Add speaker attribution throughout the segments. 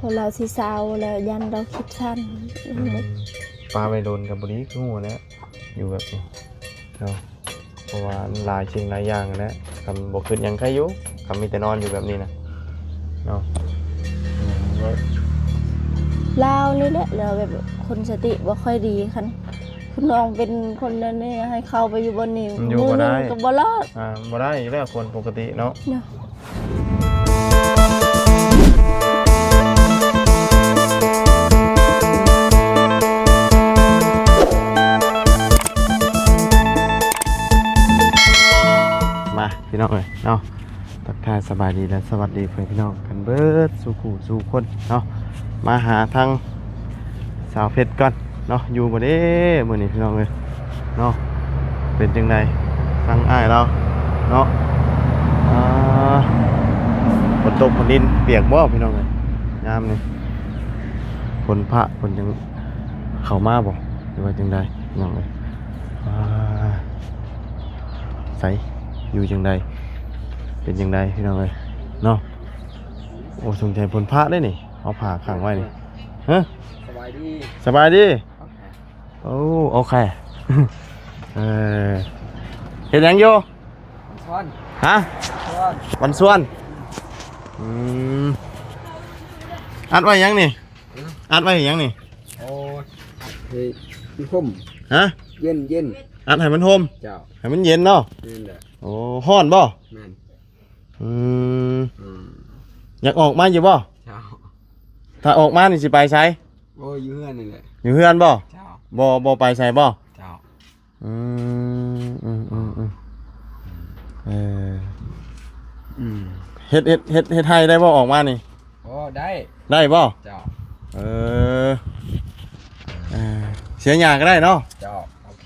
Speaker 1: คนเราสิสาวแล้วยันเราคิดสั้น
Speaker 2: ปลาไปโดนกับบริคือหัวแล้วอยู่แบบนี้เนาะเพราะว่าหลายสิ่งหลายอย่างนะคำบอกขึ้นยังใครอยู่คำมีแต่นอนอยู่แบบนี้นะเนาะ
Speaker 1: ลาวนี่แหละเราแบบคนสติบ่ค่อยดีคันคุณน้องเป็นคนนั้นนี่ให้เข้าไปอยู่บนนี้
Speaker 2: อยู่บ่ได้
Speaker 1: ก็บ่รอด
Speaker 2: บ่ได้อยู่แล้วคนปกติเนาะมาพี่น้องเลยเนาะทักทายสบายดีและสวัสดีเพื่อนพี่น้องกันเบิดสู่ขู่สู่คนเนาะมาหาทางสาวเพชรก่อนเนาะอยู่บ่เด้มื้อนี้พี่น้องเลยเนาะเป็นจังไดทางอ้ายเราเนาะฝนตกฝนดินเปียกบ่พี่น้องเลยยามนี่ฝนพระฝนยังเข้ามาบ่หรือว่าจังไดพี่น้องเลยใสอยู่จังไดเป็นจังไดพี่น้องเลยเนาะโอ้สงใจฝนพระได้นี่เอาผ้าขังไว้นี่ฮะสบายดีสบายดีโอ้โอเคเห็นยังโยฮะวันส่วนอัดไว้ยังนี่อัดไว้ยังนี่
Speaker 3: โอ้ยห่ม
Speaker 2: ฮะ
Speaker 3: เย็นเย็น
Speaker 2: อัดให้มันห่ม
Speaker 3: เจ้า
Speaker 2: ให้มันเย็นเนาะโอ้ฮ้อนบ่
Speaker 3: แม่น
Speaker 2: อยากออกมาอยู่บ่
Speaker 3: เจ้า
Speaker 2: ถ้าออกมานี่สิไปไส
Speaker 3: โอ้ยอยู่เฮือนนี่แหละ
Speaker 2: อยู่เฮือนบ่
Speaker 3: เจ้า
Speaker 2: บ่ไปไสบ่
Speaker 3: เจ้า
Speaker 2: เฮ็ดให้ได้บ่ออกมานี่
Speaker 3: โอ้ได้
Speaker 2: บ่
Speaker 3: เจ้า
Speaker 2: เสียหยาก็ได้เนาะ
Speaker 3: เจ้าโอเค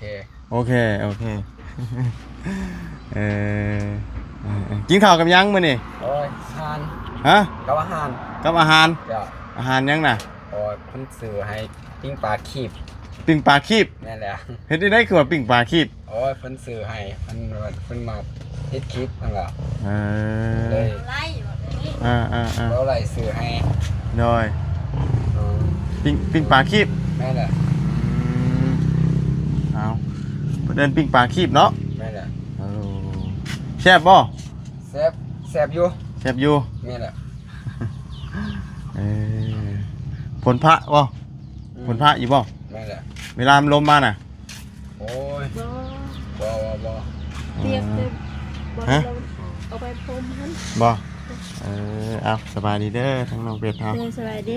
Speaker 2: กินข้าวกับยังมื้อนี่
Speaker 3: โอ้ยอาหาร
Speaker 2: ฮะ
Speaker 3: กับอาหาร
Speaker 2: เจ้าอาหารยังน่ะ
Speaker 3: โอ้ยเพิ่นซื้อให้ปิ้งปลาคีบ
Speaker 2: แ
Speaker 3: ม่นแหละ
Speaker 2: เฮ็ดได้คือว่าปิ้งปลาคีบ
Speaker 3: โอ้ยเพิ่นซื้อให้เพิ่นมาเฮ็ดคลิปนั่นล่ะ
Speaker 2: เลย
Speaker 3: แล้วไล่ซื้อให้
Speaker 2: โดยปิ้งปลาคีบ
Speaker 3: แม่นแหละ
Speaker 2: เอาเดินปิ้งปลาคีบเนาะ
Speaker 3: แม่นแหละ
Speaker 2: แซ่บบ่
Speaker 3: แซ่บอยู่แม่นแหละ
Speaker 2: ผลพระบ่ผลพระอยู่บ่
Speaker 3: แม่นแหละ
Speaker 2: เวลามันลมมาน่ะ
Speaker 3: โอ้ยบ่
Speaker 1: เรียกเต็มบ่เอาไปพรมหั่น
Speaker 2: บ่เอาสบายดีเด้อทั้งน้องเป็ดเฮา
Speaker 1: สบายดี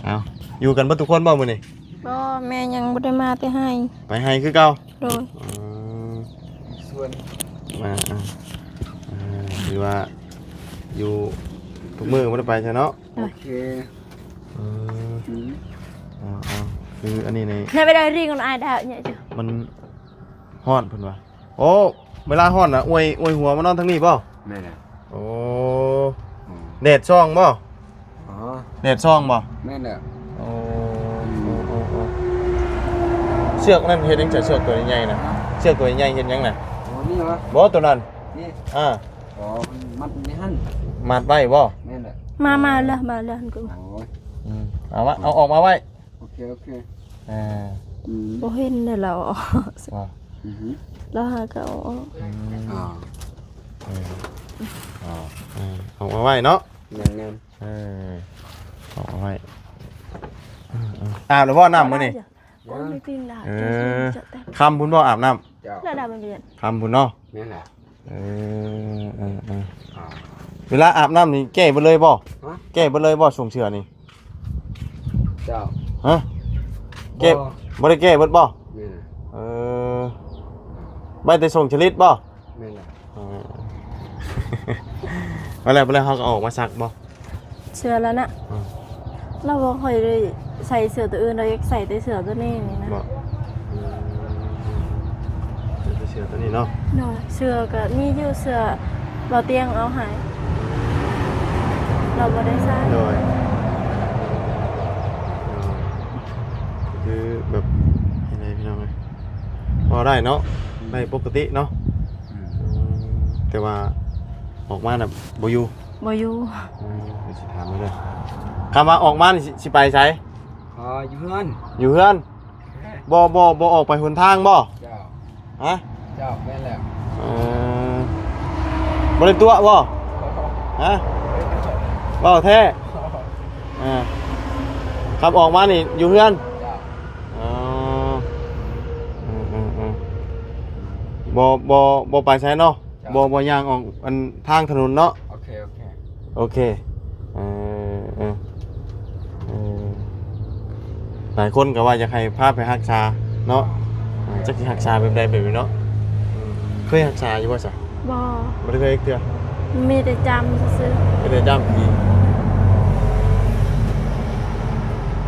Speaker 2: เอาอยู่กันบ่ทุกคนบ่มื้อนี้
Speaker 1: บ่แม่ยังบ่ได้มาแต่ให้
Speaker 2: ไปให้คือเก่า
Speaker 1: โดย
Speaker 3: ส่วน
Speaker 2: หรือว่าอยู่ทุกมื้อบ่ได้ไปใช่เนาะ
Speaker 3: โอเค
Speaker 2: คืออันนี้ใน
Speaker 1: ไปได้รีกันอายดาวเนี่ยจ้ะ
Speaker 2: มันฮ้อนเพิ่นว่าโอ้เวลาฮ้อนน่ะอวยหัวมานอนทางนี้บ่
Speaker 3: แม่น
Speaker 2: โอ้เน็ตช่องบ่เน็ตช่องบ่
Speaker 3: แม่นน่ะ
Speaker 2: โอ้เชือกนั่นเฮ็ดจังเชือกตัวใหญ่ๆน่ะเชือกตัวใหญ่เฮ็ดหยังน่ะ
Speaker 3: โอ้นี่เหรอ
Speaker 2: บ่ตัวนั้น
Speaker 3: นี่
Speaker 2: อ๋
Speaker 3: อมัดในหั่น
Speaker 2: มัดไว้บ่
Speaker 3: แม่นน่ะ
Speaker 1: มาแล้วกู
Speaker 3: โอ้ย
Speaker 2: เอาออกมาไว้
Speaker 3: โอเค
Speaker 1: บ่เห็นได้แล้วแล้วหาก็
Speaker 2: ออกมาไว้เนาะ
Speaker 3: แม่น
Speaker 2: ออกมาไว้อาบหรือว่าน้ำมื้อนี่คำพุ่นบ่อาบน้ำคำพุ่นเนาะ
Speaker 3: แม่นแหละ
Speaker 2: เวลาอาบน้ำนี่แก้บ่เลยบ่แก้บ่เลยบ่ส่งเชือนี่
Speaker 3: เจ้า
Speaker 2: ฮะแก้บ่ได้แก้เบิดบ่ใบแต่ส่งชลิดบ่
Speaker 3: แม่นแหละ
Speaker 2: บ่แล้วเฮาก็ออกมาซักบ่
Speaker 1: เสื้อแล้วน่ะเราบ่ค่อยได้ใส่เสื้อตัวอื่นเราอยากใส่แต่เสื้อตัวนี้นี่นะ
Speaker 2: เสื้อตัวนี้เนาะ
Speaker 1: เสื้อก็มีอยู่เสื้อบ่เตียงเอาให้เราบ่ได้ใส่
Speaker 2: โดยคือแบบยังไงพี่น้องเอ้ยพอได้เนาะได้ปกติเนาะแต่ว่าออกมาน่ะบ่อยู่
Speaker 1: บ่อยู่
Speaker 2: เดี๋ยวสิถามมาเลยคำว่าออกมานี่สิไปไส
Speaker 3: อยู่เพื่อน
Speaker 2: อยู่เฮือนบ่ออกไปหนทางบ่
Speaker 3: เจ้า
Speaker 2: ฮะ
Speaker 3: เจ้าแม่นแล้ว
Speaker 2: บ่ได้ตัวบ่ฮะบ่แท้ครับออกมานี่อยู่เฮือน
Speaker 3: เจ้า
Speaker 2: อ๋อบ่ไปไสเนาะบ่ย่างออกอันทางถนนเนาะ
Speaker 3: โอเค
Speaker 2: โอเคหลายคนก็ว่าอยากให้พาไปรักษาเนาะจักสิรักษาแบบใดแบบนี้เนาะเคยรักษาอยู่บ่ซะ
Speaker 1: บ่
Speaker 2: บ่ได้เคยเทื่อ
Speaker 1: มีแต่จำซื่อ
Speaker 2: ไม่ได้จ้ำอีก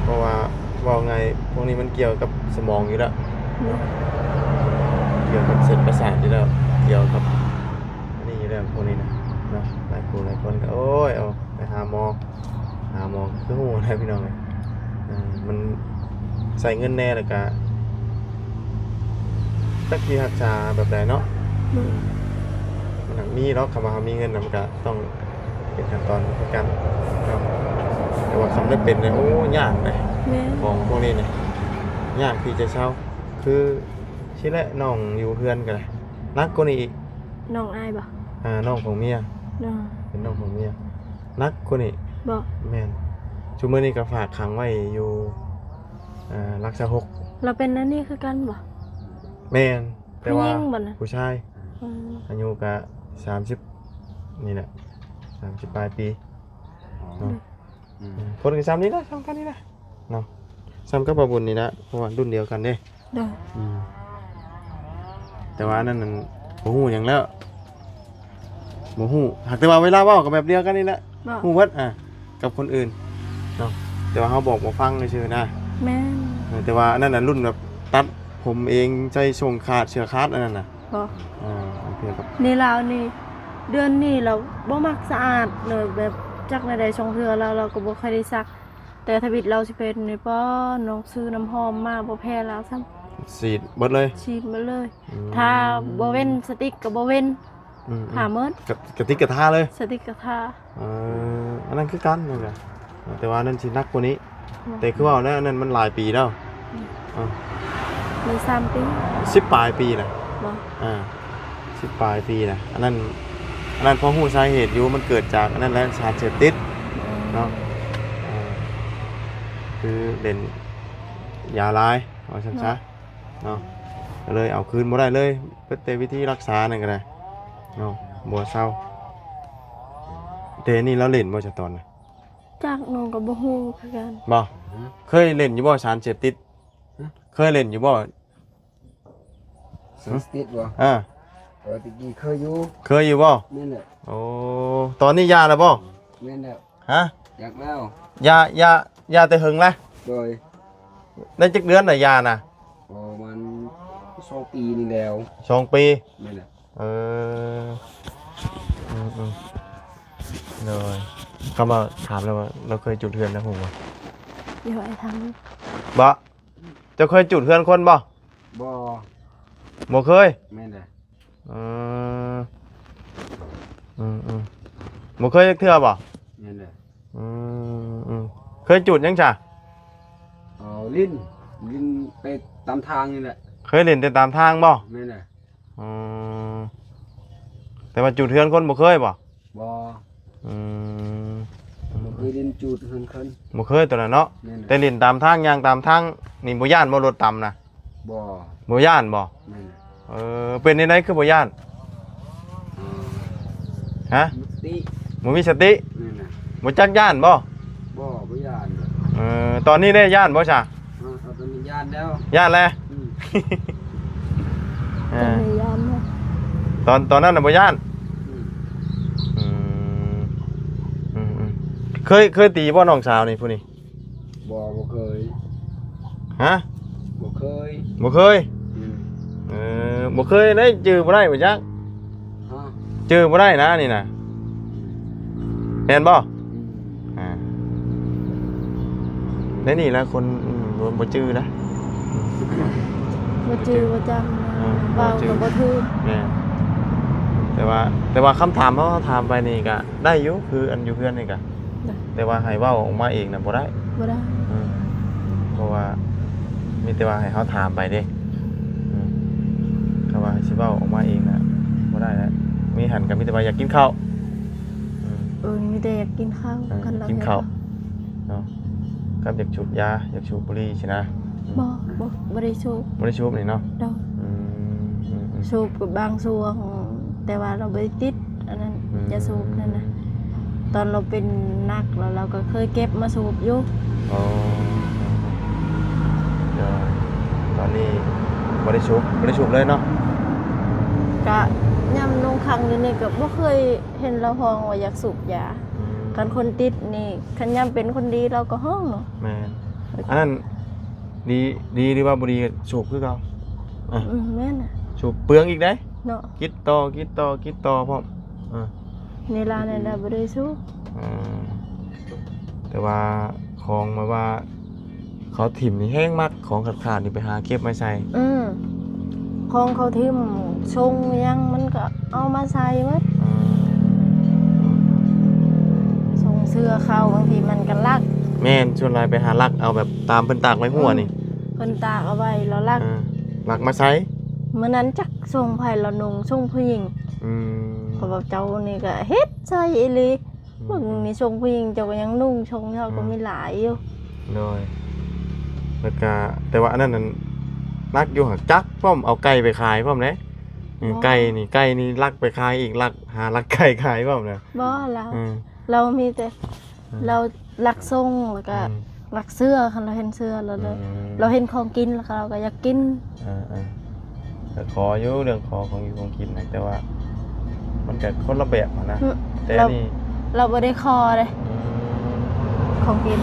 Speaker 2: เพราะว่าไงพวกนี้มันเกี่ยวกับสมองอยู่แล้ว
Speaker 1: ๆ
Speaker 2: เกี่ยวกับเส้นประสาทอยู่แล้วเกี่ยวกับอันนี้อยู่แล้วพวกนี้นะหลายคนก็โอ้ยเอาไปหาหมอคือหูนะพี่น้องเลยมันใส่เงินแน่แล้วก็ตักที่รักษาแบบใดเนาะมันมีเนาะคำว่ามีเงินมันก็ต้องเป็นขั้นตอนในการเนาะแต่ว่าคำได้เป็นเนี่ยโอ้ยากเลย
Speaker 1: แม่
Speaker 2: ของพวกนี้เนี่ยยากที่จะเช่าคือชิแหละน้องอยู่เพื่อนกันเลยนักกว่านี้อีก
Speaker 1: น้องอายบ่
Speaker 2: น้องของเมีย
Speaker 1: น้อง
Speaker 2: เป็นน้องของเมียนักกว่านี้
Speaker 1: บ่
Speaker 2: แม่นชุมื้อนี้ก็ฝากขังไว้อยู่รักษาหก
Speaker 1: เราเป็นนั่นนี่คือกันบ่
Speaker 2: แม่นแต่ว่า
Speaker 1: ผู้หญิงบ่น่ะ
Speaker 2: ผู้ชาย
Speaker 1: อืม
Speaker 2: อายุก็30นี่แหละ30ปลายปีเนาะคนก็ซ้ำนี้นะซ้ำกันนี่นะเนาะซ้ำกับบาบุญนี่นะเพราะว่ารุ่นเดียวกันเด้
Speaker 1: เด้อ
Speaker 2: แต่ว่านั่นมันโมหูอย่างแล้วโมหูหากแต่ว่าเวลาเว่ากับแบบเดียวกันนี่แหละ
Speaker 1: บ่
Speaker 2: หูวัดกับคนอื่นเนาะแต่ว่าเขาบอกมาฟังเฉยๆนะ
Speaker 1: แม่น
Speaker 2: แต่ว่านั่นน่ะรุ่นแบบตัดผมเองใจชงขาดเชือกขาดอันนั้นน่ะ
Speaker 1: บ่
Speaker 2: เกี่ยวกับ
Speaker 1: นี่เรานี่เดือนนี้เราบ่มักสะอาดเลยแบบจักในใดช่องเทือเราก็บ่ค่อยได้ซัก แต่ทวิตเราสิเป็นนี่ป้อน้องซื้อน้ำหอมมาบ่แพ้แล้วซ้ำ
Speaker 2: สีดเบิดเลย
Speaker 1: ฉีดมาเลย ถ้าบ่เว้นสติ๊กก็บ่เว้นหาเมิด
Speaker 2: กระติกกระทาเลย
Speaker 1: สติ๊กก็ทา
Speaker 2: อันนั้นคือกันนั่นแหละแต่ว่านั่นสินักกว่านี้ แต่คือว่านั่นมันหลายปีแล้ว
Speaker 1: มี3ปี
Speaker 2: 10 ปลายปีแหละ
Speaker 1: บ่
Speaker 2: 10 ปลายปีนะอันนั้นเพราะหูสาเหตุอยู่มันเกิดจากอันนั้นแหละสารเสพติดเนาะคือเล่นยาลายเอาช้าๆเนาะก็เลยเอาคืนบ่ได้เลยเพื่อเตวิธีรักษานั่นก็ได้เนาะบ่เศร้าแต่นี่เราเล่นบ่จะตอนน่ะ
Speaker 1: จากน้องก็บ่ฮู้คือกัน
Speaker 2: บ่เคยเล่นอยู่บ่สารเสพติดเคยเล่นอยู่บ่
Speaker 3: สติดบ่ ตะกี้เคยอยู่
Speaker 2: เคยอยู่บ่
Speaker 3: แม่นแหละ
Speaker 2: โอ้ตอนนี้ยาแล้วบ่
Speaker 3: แม่นแล้ว
Speaker 2: ฮะ
Speaker 3: อยากแล้ว
Speaker 2: ยาแต่หึงแล้ว
Speaker 3: โดย
Speaker 2: ได้จักเดือนน่ะยาน่ะ
Speaker 3: ประมาณ2 ปีนี่แล้ว
Speaker 2: 2 ปี
Speaker 3: แม่นแหละ
Speaker 2: เลยเขามาถามแล้วว่าเราเคยจุดเทือนนะผมว่า
Speaker 1: เดี๋ยวไอ้ทางนี้
Speaker 2: บ่จะเคยจุดเทือนคนบ่
Speaker 3: บ่
Speaker 2: บ่เคย
Speaker 3: แม่นแหละ
Speaker 2: บ่เคยจักเทื่อบ่
Speaker 3: แม่นแหละ
Speaker 2: เคยจุดยังจ้ะ
Speaker 3: เอาลิ้นไปตามทางนี่แหละ
Speaker 2: เคยเล่นแต่ตามทางบ่
Speaker 3: แม่นแหละ
Speaker 2: แต่ว่าจุดเทือนคนบ่เคยบ่
Speaker 3: บ่
Speaker 2: อืม
Speaker 3: บ่เคยเล่นจูดเพิ่นคัน
Speaker 2: บ่เคยตัวนั้นเนาะ
Speaker 3: แม่นแห
Speaker 2: แต่
Speaker 3: ละ
Speaker 2: เล่นตามทางย่างตามทางนี่บ่ย่านบ่รถต่ำนะ
Speaker 3: บ่
Speaker 2: บ่ย่านบ่
Speaker 3: แม่นแหละ
Speaker 2: เป็นในไหนคือบ่ย่าน
Speaker 3: เออ
Speaker 2: ฮะ
Speaker 3: มุติ
Speaker 2: บ่มีสติ
Speaker 3: แม่นแหละ
Speaker 2: บ่จักย่านบ่
Speaker 3: บ่ย่าน
Speaker 2: ตอนนี้ได้ย่านบ่จ้ะ
Speaker 3: เอาตอนนี้ย่านแล้ว
Speaker 2: ย่านแล้ว
Speaker 3: อืม
Speaker 1: ตอนนี้ยามนะ
Speaker 2: ตอนนั้นน่ะบ่ย่าน
Speaker 3: อืม
Speaker 2: เคยตีบ่น้องสาวนี่ผู้นี้
Speaker 3: บ่เคย
Speaker 2: ฮะ
Speaker 3: บ่เคย
Speaker 2: บ่เคย
Speaker 3: อืม
Speaker 2: บ่เคยได้จื้อบ่ได้บ่จัก
Speaker 3: ฮะ
Speaker 2: จื้อบ่ได้นะนี่น่ะแม่นบ่
Speaker 3: อืม
Speaker 2: ในนี่แหละคนบ่จื้อนะ
Speaker 1: บ่จือบ่จำนะเว้าก็บ่ถูก
Speaker 2: แม่แต่ แต่ว่าคำถามเขาถามไปนี่ก็ได้อยู่คืออันอยู่เพื่อนนี่ก็แต่ว่าให้เว้าออกมาเองน่ะบ่ได้
Speaker 1: บ่ได้
Speaker 2: เพราะว่ามีแต่ว่าให้เขาถามไปเด้เขาว่าสิเว้าออกมาเองน่ะบ่ได้แล้วมีหันก็มีแต่ว่าอยากกินข้าว
Speaker 1: มีแต่อยากกินข้าวกันแล้ว
Speaker 2: กินข้าวเนาะกับอยากสูบยาอยากสูบบุหรี่ใช่นะ
Speaker 1: บ่ได้สูบ
Speaker 2: บ่ได้สูบนี่เนาะ
Speaker 1: ดอกสูบกับบางช่วงแต่ว่าเราบ่ได้ติดอันนั้นจะสูบนั่นน่ะตอนเราเป็นนักแล้วเราก็เคยเก็บมาสูบอยู่
Speaker 2: อ๋อเดี๋ยวตอนนี้บ่ได้สูบเลยเนาะ
Speaker 1: ก็ย่ำลงครั้งนี้นี่ก็บ่เคยเห็นเราห้องว่าอยากสูบยากันคนติดนี่คันย่ำเป็นคนดีเราก็ห้องเนาะ
Speaker 2: แม่นอันนั้นดีหรือว่าบ่ดีสูบคือเก่า
Speaker 1: แม่นน่ะ
Speaker 2: สูบเปลืองอีกได้
Speaker 1: เนาะ
Speaker 2: กินต่อพร้อม
Speaker 1: ในร้านนั่นน่ะบ่ได้สูบ
Speaker 2: แต่ว่าของมาว่าเขาถิ่มนี่แห้งมากของขาดๆนี่ไปหาเก็บมาใส่
Speaker 1: ของเขาทิ่มชงยังมันก็เอามาใส่หมดส่งเสื้อเข้าบางทีมันก็ลัก
Speaker 2: แม่นชวนลายไปหาลักเอาแบบตามเพิ่นตากไว้หัวนี่
Speaker 1: เพิ่นตากเอาไว้แล้วลัก
Speaker 2: ลักมาใส่
Speaker 1: เมื่อนั้นจักส่งไผละนงส่งผู้หญิงเพราะว่าเจ้านี่ก็เฮ็ดใส่อีหลีเบิ่งนี่ส่งผู้หญิงเจ้าก็ยังนุ่งชงเฮาก็มีหลายอยู่
Speaker 2: โดยแล้วก็แต่ว่าอันนั้นลักอยู่หักจักพร้อมเอาไก่ไปขายพร้อมเด้ไก่นี่ลักไปขายอีกลักหาลักไก่ขายพร้อมเด้
Speaker 1: บ่เรามีแต่เราลักส่งแล้วก็ลักเสื้อคันเราเห็นเสื้อแล้วเราเห็นของกินแล้วก็เราก็อยากกิน
Speaker 2: แต่ขออยู่เรื่องขอของอยู่ของกินนะแต่ว่ามันก็คนละแบบนะแต่นี่
Speaker 1: เราบ่ได้คอเลยของกิน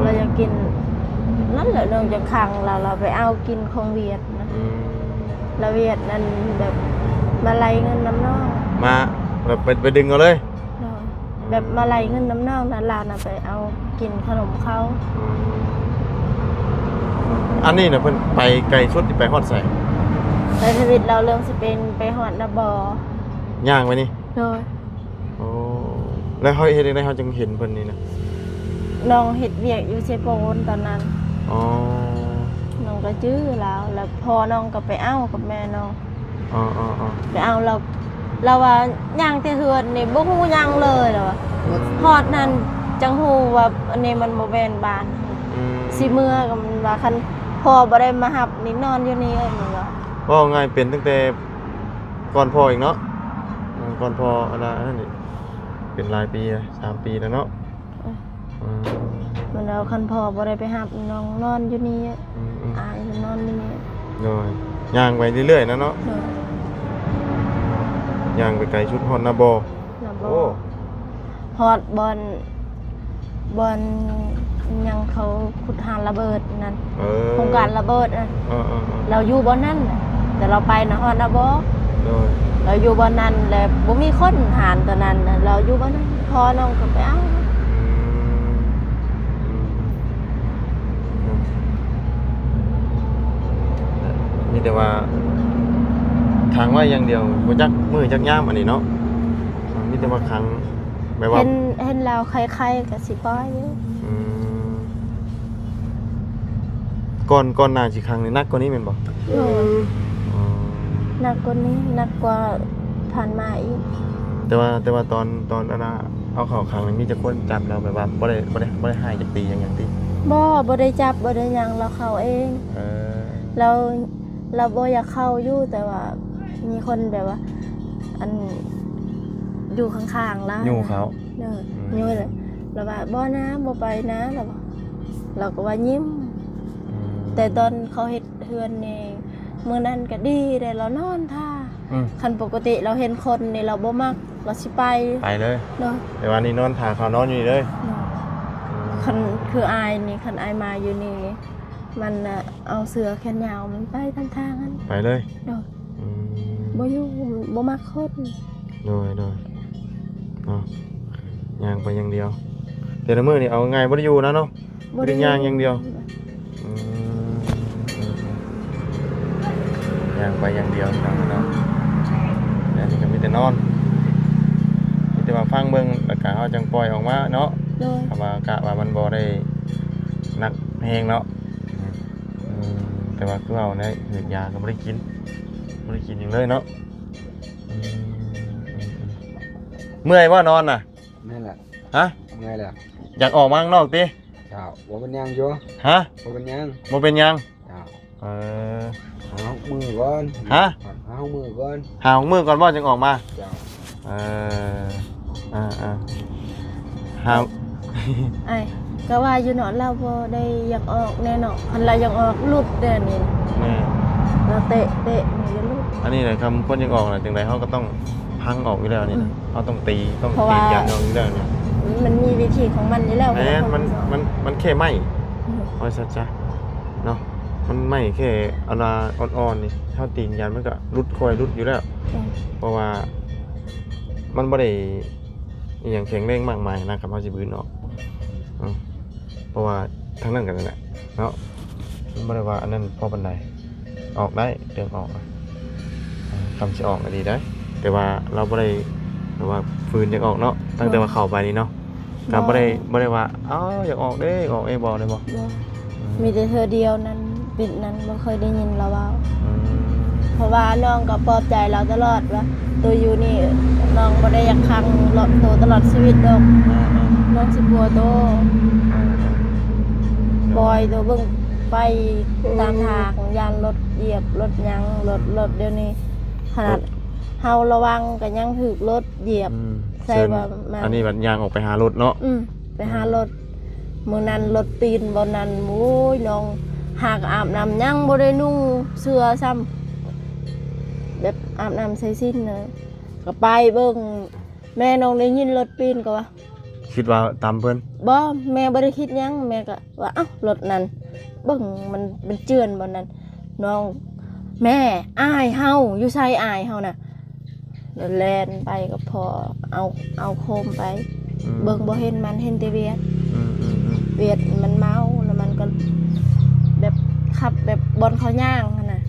Speaker 1: เราอยากกินนั่นแหละเรื่องจะขังเราไปเอากินของเวียดนะเราเวียดนั่นแบบมาไล่เงินน้ำนอง
Speaker 2: มาแบบไปดึงเอาเลย
Speaker 1: แบบมาไล่เงินน้ำนองนั่นลาน่ะไปเอากินขนมเขา
Speaker 2: อันนี้นะเพิ่นไปไกลชุดที่ไปฮอดใส่
Speaker 1: ในชีวิตเราเรื่องสิเป็นไปฮอดนาบ่
Speaker 2: ย่างไปนี่
Speaker 1: โดย
Speaker 2: โอ้แล้วเขาเฮ็ดได้เขาจึงเห็นเพิ่นนี่นะ
Speaker 1: น้องเฮ็ดเวียกอยู่เชโปนตอนนั้น
Speaker 2: อ๋อ
Speaker 1: น้องก็จื้อแล้วพอน้องก็ไปเอากับแม่น้องไปเอาเราว่าย่างแต่เฮือนนี่บ่ฮู้หยังเลยแล้วว่าฮอดนั่นจังฮู้ว่าอันนี้มันบ่แม่นบ้านสิเมื่อก็มันว่าคันพ่อบ่ได้มารับนี่นอนอยู่นี่มันว่า
Speaker 2: ง่ายเป็นตั้งแต่ก่อนพ่ออีกเนาะก่อนพ่ออันนั้นนี่เป็นหลายปี3 ปีแล้วเนาะ
Speaker 1: มันเอาคันพ่อบ่ได้ไปรับน้องนอนอยู่นี่อายนอนอยู่นี่
Speaker 2: โดยย่างไปเรื่อยๆนะเนาะย่างไปไกลชุดฮอดนาบ่โอ้
Speaker 1: ฮอดบอนยังเขาขุดหาระเบิดนั่นโครงการระเบิดน่ะเราอยู่บ่นั่นแต่เราไปนะฮอดนาบ่เราอยู่บ่นั่นแล้วบ่มีคนหารตอนนั้นเราอยู่บ่นั่นพอน้องก็ไปเอา
Speaker 2: มีแต่ว่าทางไว้อย่างเดียวบ่จักมือจักยามอันนี้เนาะมีแต่ว่าครั้งแบบว่า
Speaker 1: เห็นเราใครๆก็สิปล่อยอยู่
Speaker 2: ก่อนหน้าสิครั้งนี้หนักกว่านี้แม่นบ่
Speaker 1: หนักกว่านี้หนักกว่าผ่านมาอีก
Speaker 2: แต่ว่าตอนนั้นเอาเข้าครั้งนี้มีแต่คนจับเราแบบว่าบ่ได้หายจักปีอย่างติ
Speaker 1: บ่ได้จับบ่ได้หยังเราเข้าเองเราบ่อยากเข้าอยู่แต่ว่ามีคนแบบว่าอันอยู่ข้างๆแล้ว
Speaker 2: อยู่เขา
Speaker 1: อยู่เลยเราว่าบ่นะบ่ไปนะเราก็ว่ายิ้มแต่ตอนเขาเฮ็ดเฮือนนี่มื้อนั้นก็ดีได้เรานอนท่าคันปกติเราเห็นคนนี่เราบ่มักเราสิไป
Speaker 2: เลยเนาะแต่ว่านี่นอนท่าเขานอนอยู่นี่เลย
Speaker 1: คันคืออายนี่คันอายมาอยู่นี่มันเอาเสือแขนยาวมันไปทางนั้น
Speaker 2: ไปเลย
Speaker 1: เนาะบ่อยู่บ่มักคน
Speaker 2: โดยเนาะย่างไปอย่างเดียวแต่ละมื้อนี่เอาง่ายบ่ได้อยู่นะเนาะบ่ได้ย่างอย่างเดียวย่างไปอย่างเดียวเนาะ อันนี้ก็มีแต่นอนมีแต่ว่าฟังเบิ่งแล้วก็เฮาจังปล่อยออกมาเนาะ
Speaker 1: โดย
Speaker 2: ถ้าว่ากะว่ามันบ่ได้หนักแฮงเนาะแต่ว่าคือเอาเนี่ยหืดยาก็บ่ได้กินหยังเลยเนาะเมื่อยบ่นอนน่ะ
Speaker 3: นั่นแหละ
Speaker 2: ฮะ
Speaker 3: ไงแหละ
Speaker 2: อยากออกมาข้างนอกติ
Speaker 3: เจ้าบ่เป็นหยังอยู่
Speaker 2: ฮะ
Speaker 3: บ่เป็นหยัง
Speaker 2: บ่เป็นหยัง
Speaker 3: เจ้า
Speaker 2: เออ
Speaker 3: หามือก่อน
Speaker 2: ฮะ
Speaker 3: หามือก่อน
Speaker 2: หาของมือก่อนบ่จึงออกมา
Speaker 3: เจ้า
Speaker 2: เออหา
Speaker 1: ไอ้ก็ว่าอยู่เนาะเราบ่ได้อยากออกแน่เนาะคันเราอยากออกลุดเด้อนี่
Speaker 2: นี่
Speaker 1: เราเตะนี่จะลุด
Speaker 2: อันนี้แหละคำคนยังออกน่ะจังไดเขาก็ต้องพังออกอยู่แล้วนี่นะเขาต้องตีต้อง
Speaker 1: เพราะ
Speaker 2: ตี
Speaker 1: ว่า
Speaker 2: ยันออกอยู่แล้วเนี่ย
Speaker 1: มันมีวิธีของมันอยู่แล้ว
Speaker 2: แม่นมันแค่ไหมเอาซะจ้ะเนาะมันไหมแค่เอาลาอ่อนๆนี่เท่าตีนยันมันก็รุดคอยรุดอยู่แล้ว เพราะว่ามันบ่ได้อหย่างแข็งแรงมากมายนะครับเขาสิบืนออกเพราะว่าทั้งนั้นกันนั่นแหละเนาะมันบ่ได้ว่าอันนั้นพอปานใดออกได้เรื่องออกอะคำสิออกก็ดีได้ แต่ว่าเราบ่ได้แบบว่าฝืนอยากออกเนาะตั้งแต่ว่าเข้าไปนี่เนาะก็บ่ได้ว่าอ้าวอยากออกเด้ออกบ่ได้บ่
Speaker 1: มีแต่เธอเดียวนั้นปิดนั้นบ่เคยได้ยินเราเว้า
Speaker 2: อืม
Speaker 1: เพราะว่าน้องก็ปลอบใจเราตลอดว่าตัวอยู่นี่น้องบ่ได้อยากขังรถโตตลอดชีวิตดอกน้องสิกลัวโตปล่อยตัวเบิ่งไปตามทางยานรถเหยียบรถหยังรถเดี๋ยวนี้ขนาดเฮาระวังก็ยังถูกรถเหยียบ ใส่ว่ามา
Speaker 2: อันนี้บัดยางออกไปหารถเนาะ
Speaker 1: ไปหารถมื้อนั้นรถตีนบ่นั้นโอ้ยน้องหากอาบน้ำยังบ่ได้นุ่งเสื้อซ้ำแบบอาบน้ำใส่สิ้นนะก็ไปเบิ่งแม่น้องได้ยินรถปีนก็ว่า
Speaker 2: คิดว่าตามเพิ่น
Speaker 1: บ่แม่บ่ได้คิดหยังแม่ก็ว่าเอ้ารถนั้นเบิ่งมันเจือนบ่นั้นน้องแม่อายเฮาอยู่ไสอายเฮาน่ะแล้วแล่นไปก็พอเอาโคมไปเบิ่งบ่เห็นมันเห็นแต่เวียด เวียดมันเมาแล้วมันก็แบบขับแบบบนเขาย่างขนาด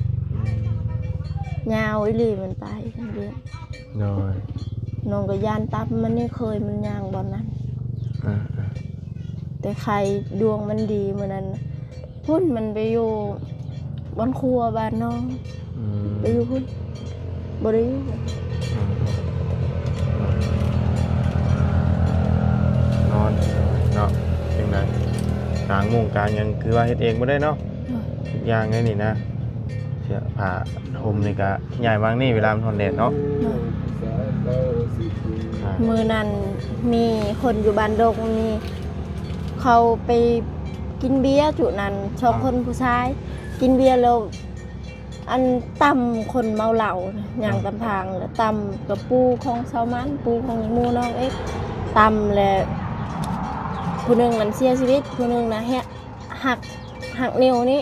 Speaker 1: ยาวอีหลีมันไปเวียด
Speaker 2: โดย
Speaker 1: น้องก็ยานตับมันนี่เคยมันย่างบนนั้น แต่ใครดวงมันดีเหมือนนั้นพุ่นมันไปอยู่บนครัวบ้านน้องไปอยู่พุ่นบริอยู่
Speaker 2: นอนเนาะจังไดกลางมุ้งกลางหยังคือว่าเฮ็ดเองบ่ได้เนาะทุกอย่างไงนี่นะเสื้อผ้าห่มนี่ก็ย้ายวางนี่เวลามันร้อนแดดเนาะ
Speaker 1: มือนั้นมีคนอยู่บ้านดงนี่เขาไปกินเบียร์จุนั้นสองคนผู้ชายกินเบียร์แล้วอันต่ำคนเมาเหล้าอย่างตำทางแล้วต่ำกับปูของเซามันปูของหมูน้องเอ็กต่ำแล้วผู้หนึ่งมันเสียชีวิตผู้หนึ่งนะหักนิ้วนี้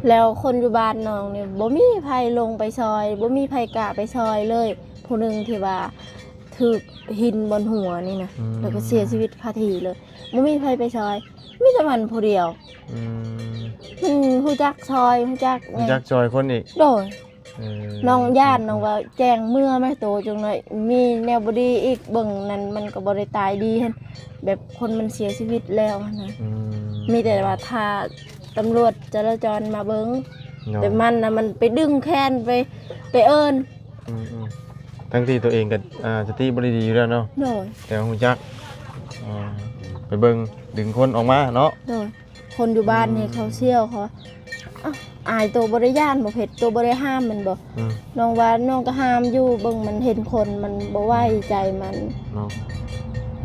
Speaker 1: แล้วคนอยู่บ้านน้องเนี่ยบ่มีไผลงไปซอยบ่มีไผกะไปซอยเลยผู้หนึ่งที่ว่าถูกหินบนหัวนี่นะแล้วก็เสียชีวิตคาที่เลยบ่มีไผไปซอยมีแต่มันผู้เดียวฮู้จักซอยฮู้จัก
Speaker 2: จักจอยคนอีก
Speaker 1: โดยน้องย่านน้องว่าแจ้งเมื่อไม่โตจังหน่อยมีแนวบ่ดีอีกเบิ่งนั้นมันก็บ่ได้ตายดีหั่นแบบคนมันเสียชีวิตแล้วนะมีแต่ว่าถ้าตำรวจจราจรมาเบิ่งแต่มันน่ะมันไปดึงแขนไปเอิ้น
Speaker 2: ทั้งที่ตัวเองก็สติบ่ได้ดีอยู่แล้วเนาะ
Speaker 1: โดย
Speaker 2: แต่ฮู้จักไปเบิ่งดึงคนออกมาเนาะ
Speaker 1: โดยคนอยู่บ้านนี่เขาเชี่ยวเขาอายตัวบ่ได้ย่านบ่เผ็ดตัวบ่ได้ห้ามมันบ่น้องว่าน้องก็ห้ามอยู่เบิ่งมันเห็นคนมันบ่ไว้ใจมัน
Speaker 2: เนาะ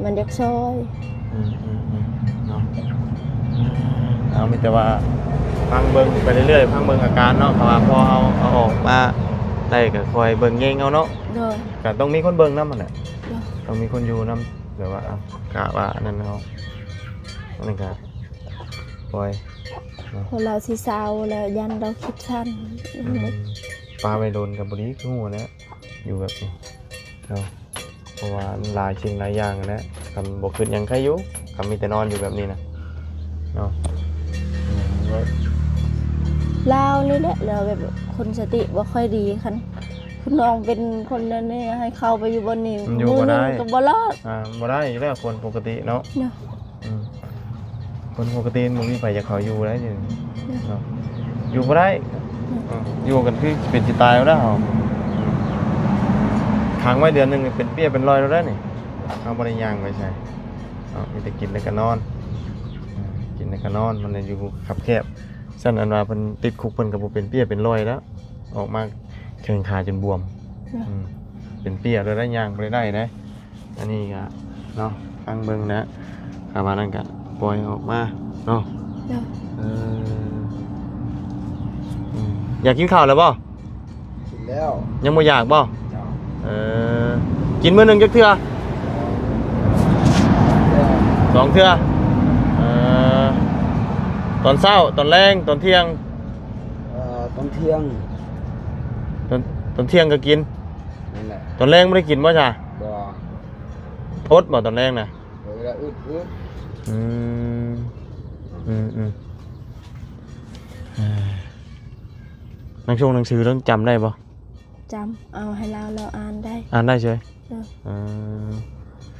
Speaker 1: มันอยากซอย
Speaker 2: เนาะเอามีแต่ว่าฟังเบิ่งไปเรื่อยๆฟังเบิ่งอาการเนาะเพราะว่าพอเอาออกมาได้ก็คอยเบิ่งแยงเอาเนาะก็ต้องมีคนเบิ่งนำมันแหละต้องมีคนอยู่นำแบบว่ากะว่านั่นเนาะนั่นก็ปล่อย
Speaker 1: คนเราสิเศร้าแล้วยันเราคิดสั้น
Speaker 2: ปลาไปโดนกับบริคือหัวนะอยู่แบบนี้เนาะเพราะว่าหลายสิ่งหลายอย่างนะคำบอกขึ้นยังใครอยู่คำมีแต่นอนอยู่แบบนี้นะเนาะ
Speaker 1: ลาวนี่แหละเราแบบคนสติบ่ค่อยดีคัน คุณน้องเป็นคนนั้นนี่ให้เข้าไปอยู่บนนี้
Speaker 2: อยู่บ่ได้
Speaker 1: ก็บ่รอด
Speaker 2: บ่ได้อีกแล้วคนปกติเนาะ
Speaker 1: เนาะ
Speaker 2: คนปกติมันมีไผอยากเขาอยู่ได้อยู่เนาะอยู่บ่ได้อยู่กันคือเป็นสิตายแล้วค้างไว้เดือนนึงเป็นเปี้ยเป็นรอยแล้วได้นี่เอาบ่ได้ย่างไว้ใช่มีแต่กินแล้วก็นอนกินแล้วก็นอนมันอยู่คับแคบซั่นอันว่าเพิ่นติดคุกเพิ่นก็บ่เป็นเปี้ยเป็นรอยแล้วออกมาแข้งขาจนบวมเป็นเปี้ยแล้วได้ย่างบ่ได้นะอันนี้ก็เนาะฟังเบิ่งนะคาว่านั่นก็ปล่อยออกมาเนาะ
Speaker 1: เนาะ
Speaker 2: อยากกินข้าวแล้วบ่
Speaker 3: กินแล้ว
Speaker 2: ยังบ่อยากบ่
Speaker 3: เจ้า
Speaker 2: กินมื้อหนึงจักเทื่อสองเทื่อตอนเช้าตอนแลงตอนเที่ยง
Speaker 3: ตอนเที่ยง
Speaker 2: ตอนเที่ยงก็กิน
Speaker 3: นั่นแหละ
Speaker 2: ตอนแลงบ่ได้กินบ่จ้ะ
Speaker 3: บ่
Speaker 2: อดบ่ตอนแลงน่ะ
Speaker 3: เวลาอึด
Speaker 2: อืมหนังชงหนังสือต้องจำได้บ่
Speaker 1: จำเอาให้เราอ่านได้
Speaker 2: อ่านได้ใช่ไหม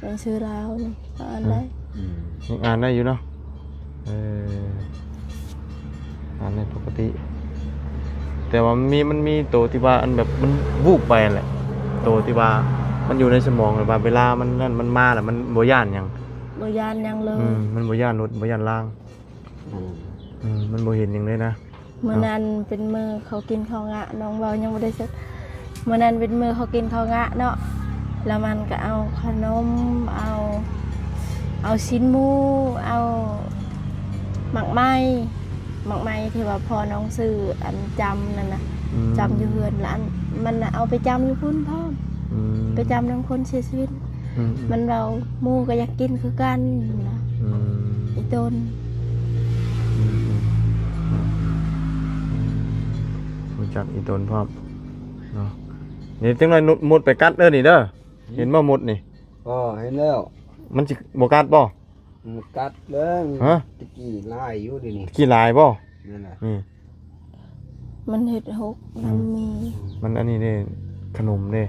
Speaker 1: หนังสือลาวนี่เราอ่านได้
Speaker 2: ยังอ่านได้อยู่เนาะอ่านได้ปกติ แต่ว่ามันมีตัวที่ว่าอันแบบมันวูบไปนั่นแหละตัวที่ว่ามันอยู่ในสมองแบบว่าเวลามันนั่นมันมาแล้วมันบ่ย่านหยัง
Speaker 1: บ่ยานหยังเลย
Speaker 2: มันบ่ย่านรถบ่ย่านล่างมันบ่เห็นหยังเลยนะ
Speaker 1: เมื่อนั้นเป็นมือเขากินข้าวงะน้องเบายังไม่ได้สักเมื่อนั้นเป็นมือเขากินข้าวงะเนาะแล้วมันก็เอาขนมเอาชิ้นหมูเอาหมักไม้ที่ว่าพอน้องซื้ออันจำนั่นนะจำอยู่เฮือนแล้วมันน่ะเอาไปจำอยู่พุ่นพ่อไปจำน้ำคนเสียชีวิตมันเราหมูก็อยากกินคือกันนะไอ้ต้น
Speaker 2: รู้จักอีตนพร้อมเนาะนี่จังไรมุดไปกัดเด้อนี่เด้อเห็นบ่มุดนี่
Speaker 3: ก็เห็นแล้ว
Speaker 2: มันสิบ่กัดบ่
Speaker 3: มันกัดเลย
Speaker 2: ฮะ
Speaker 3: ตะกี้ลายอยู่ดินี่
Speaker 2: ขี้ลายบ่
Speaker 3: นั่นแหละ
Speaker 2: นี่
Speaker 1: มันเห็ดหกน้ำมี
Speaker 2: มันอันนี้เด้ขนมเด้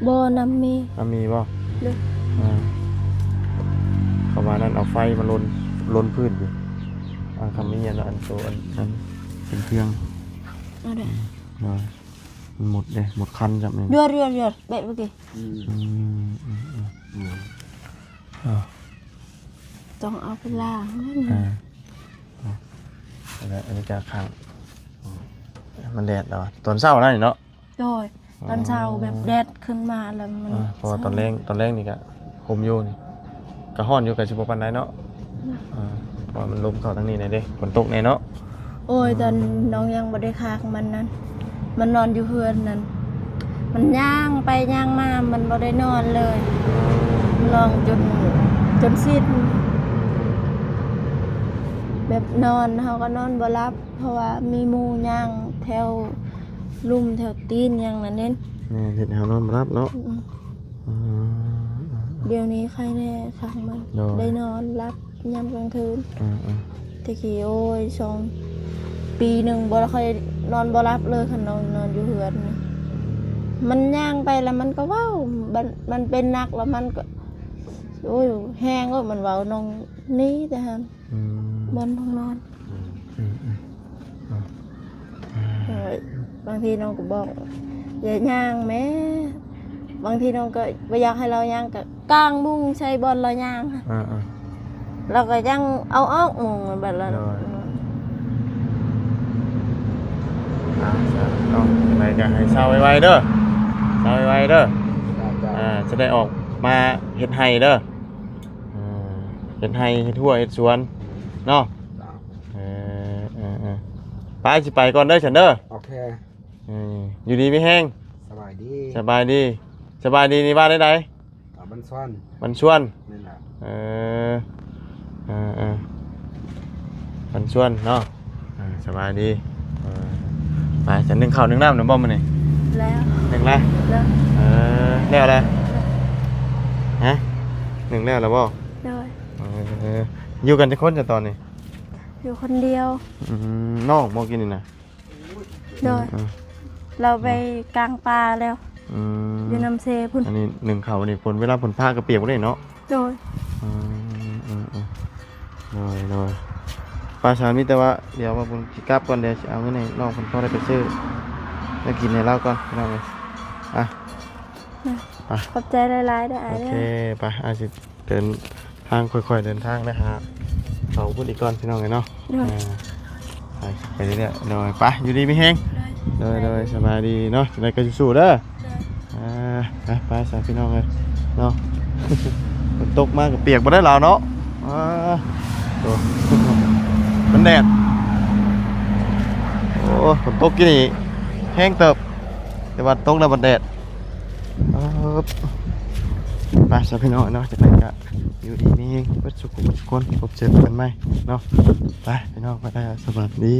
Speaker 1: บ่น้ำมี
Speaker 2: มีบ่
Speaker 1: เด้อ
Speaker 2: เขาว่านั่นเอาไฟมาลนพื้นอยู่คำนี้อันอันโตอันเป็นเครื่อง
Speaker 1: เอาเด้อ
Speaker 2: เนาะมันหมดเด้หมดคันจับนี่
Speaker 1: เดือดแบบเมื่อกี้ต้องเอาไปล้างนั่น
Speaker 2: อันนี้จะค้างมันแดดแล้วตอนเช้านั่นเนาะ
Speaker 1: โดยตอนเช้าแบบแดดขึ้นมาแล้วมัน
Speaker 2: พอตอนแรกนี่ก็ห่มอยู่นี่ก็ฮ้อนอยู่กับสิบ่ปานใดเนาะพอมันลมเข้าทางนี้ได้เด้ฝนตกแน่เนาะ
Speaker 1: โอ้ยตอนน้องยังบ่ได้คากมันนั้นมันนอนอยู่เฮือนนั้นมันย่างไปย่างมามันบ่ได้นอนเลยลองจนสิ้นแบบนอนเขาก็นอนบ่หลับ เพราะว่ามีหมู่ย่างแถวลุ่มแถวตีนอย่างนั้นเน้น
Speaker 2: นี่เฮ็ดให้เฮานอนบ่หลับเนาะ
Speaker 1: เดี๋ยวนี้ใครแน่ครั้งมันได้นอนรับยามกลางคืนตะกี้โอ้ยปีหนึ่งบ่ค่อยนอนบ่รับเลยคันนอนอยู่เฮือนนี่มันย่างไปแล้วมันก็เว้ามันเป็นนักแล้วมันก็โอ้ยแห้งก็มันเว้าน้องนี้แต่ฮันบนห้องนอนบางทีน้องก็บอกอย่าย่างแม่บางทีน้องก็ไม่อยากให้เราย่างกับกางมุ้งใช้บอลเราย่างเราก็ย่างเอาออกมุ้งแบบนั้น
Speaker 2: อะไรกันให้เศร้าไวๆเด้อเศร้าไวๆเด้อ
Speaker 3: จ้า
Speaker 2: จะได้ออกมาเฮ็ดไห้เด้อเฮ็ดไห้เฮ็ดทั่วเฮ็ดสวนเนาะไปสิไปก่อนเด้อฉันเด้อ
Speaker 3: โอเค
Speaker 2: อยู่ดีไม่แห้ง
Speaker 3: สบายดี
Speaker 2: สบายดีนี่บ้านได้
Speaker 3: บันซ้อน
Speaker 2: มันชวน
Speaker 3: นั่นแหละ
Speaker 2: มันชวนเนาะสบายดีไปฉันนึ่งข้าวนึ่งน้ำน้ำบ่มันนี่
Speaker 1: แล้ว
Speaker 2: นึ่งแล้ว แล้วอะไรฮะนึ่งแล้วบ่
Speaker 1: โดย
Speaker 2: อยู่กันจะคนจะตอนนี้
Speaker 1: อยู่คนเดียว
Speaker 2: น้องบ่กินนี่นะ
Speaker 1: โดย เราไปกลางป่าแล้ว
Speaker 2: อืม
Speaker 1: อยู่น้ำเซพุ่น
Speaker 2: อันนี้หนึ่งเขานี่ฝนเวลาฝนพาก็เปียกบ่ได้เนาะ
Speaker 1: โดย
Speaker 2: อืมโดยปลาชานมีแต่ว่าเดี๋ยวว่าผมสิกลับก่อนเดี๋ยวสิเอาเงินให้น้องเพิ่นพอได้ไปซื้อแล้วกินให้เราก่อนพี่น้องเอ้ยอ่ะ
Speaker 1: ขอบใจหลายๆได้อ
Speaker 2: โอ
Speaker 1: เด้
Speaker 2: เค
Speaker 1: อ
Speaker 2: ไปอาจจะเดินทางค่อยๆเดินทางนะฮะเขาพูดอีกก่อนพี่น้องเลยเนาะ
Speaker 1: โดย
Speaker 2: ไปเรื่อยๆโดยไปอยู่ดีไม่แห้งโดยสบายดีเนาะจะได้ก็สู้ๆเด้อไปสาพี่น้องเลยเนาะ ฝนตกมากกับเปียกมาได้แล้วเนาะโด มันแดดโอ้ฝนตกกี่นี่แห้งเติบแต่ว่าตกแล้วมันแดดไปสาพี่น้องเนาะจะได้ก็อยู่ดีนี่เองวัดสุขทุกคนพบเจอกันไหมเนาะไปพี่น้องไปได้สวัสดี